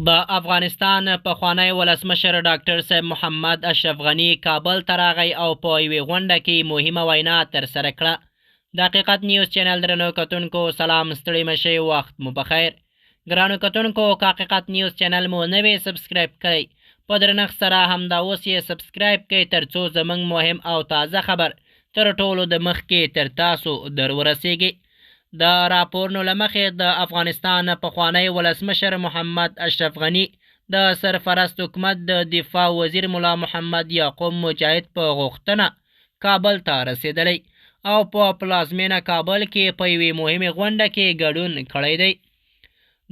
د افغانستان پخوانی ولسمشر ډاکټر صاحب محمد اشرف غني کابل ته راغی او په یوې غونډه کې مهمه وینا ترسره کړه. د حقیقت نیوز چینل درنو کتونکو سلام، ستړي مه شئ، وخت مو بخیر. ګرانو کتونکو که حقیقت نیوز چینل مو نه وي سبسکرایب کړئ، په درنښت سره همدا اوس یې سبسکرایب کړئ تر څو زموږ مهم او تازه خبر تر ټولو د مخکې تر تاسو در ورسیږي. د راپورونو له مخې د افغانستان پخوانی ولسمشر محمد اشرف غني د سرپرست حکومت د دفاع وزیر ملا محمد یعقوب مجاهد په غوښتنه کابل ته رسېدلی او په پلازمینه کابل کې په یوې مهمې غونډه کې ګډون کړی دی.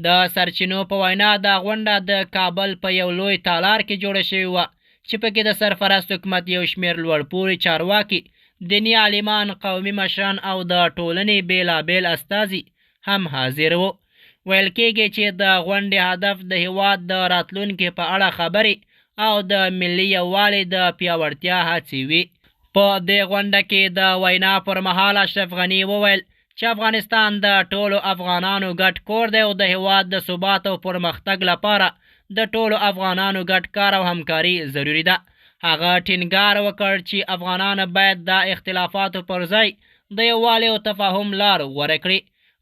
د سرچینو په وینا دا غونډه د کابل په یو لوی تالار کې جوړه شوې وه چې پکې د سرپرست حکومت یو شمېر لوړپوړي چارواکي، دیني عالمان، قومي مشران او د ټولنې بېلابېل استازي هم حاضر وو. ویل کېږي چې د غونډې هدف د هیواد د راتلونکي په اړه خبرې او د ملي یووالي د پیاوړتیا هڅې وي. په دې غونډه کې د وینا پر مهال اشرف غني وویل چې افغانستان د ټولو افغانانو ګډ کور دی او د هیواد د ثبات او پرمختګ لپاره د ټولو افغانانو ګډ کار او همکاري ضروري ده. هغه ټینګار وکړ چې افغانان باید د اختلافاتو پر ځای د یووالي او تفاهم لار غوره کړي.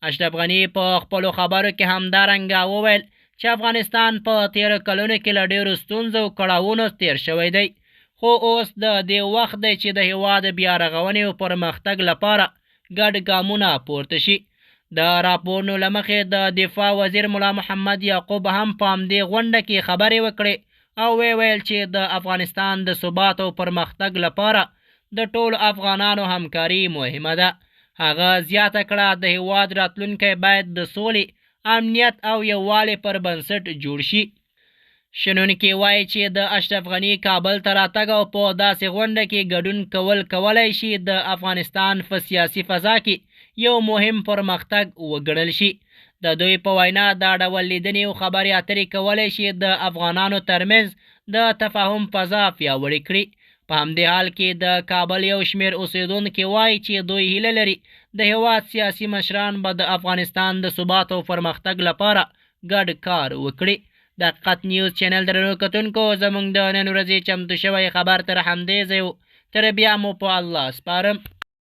اشرف غني په خپلو خبرو کې همدارنګه وویل چې افغانستان په تېرو کلونو کې له ډېرو ستونزو او کړاوونو تېر شوی دی، خو اوس د دې وخت دی چې د هیواد بیا رغونې او پرمختګ لپاره ګډ ګامونه پورته شي. د راپورونو له مخې د دفاع وزیر ملا محمد یعقوب هم په همدې غونډه کې خبرې وکړې او ویل چې د افغانستان د ثبات او پرمختګ لپاره د ټولو افغانانو همکاري مهمه ده. هغه زیاته کړه د هیواد راتلونکی باید د سولې، امنیت او یووالي پر بنسټ جوړ شي. شنونکي وایي چې د اشرف غني کابل ته راتګ او په داسې غونډه کې ګډون کولی شي د افغانستان په سیاسي فضا کې یو مهم پرمختګ وګڼل شي. د دوی په وینا دا ډول لیدنې او خبرې اترې کولی شي د افغانانو ترمنځ د تفاهم فضا پیاوړې کړي. په همدې حال کې د کابل یو شمېر اوسیدونکي وایي چې دوی هیله لري د هیواد سیاسي مشران به د افغانستان د ثبات او پرمختګ لپاره ګډ کار وکړي. د حقیقت نیوز چینل درنو کتونکو زموږ د نن ورځې چمتو شوی خبر تر همدې ځای و، تر بیا مو په الله سپارم.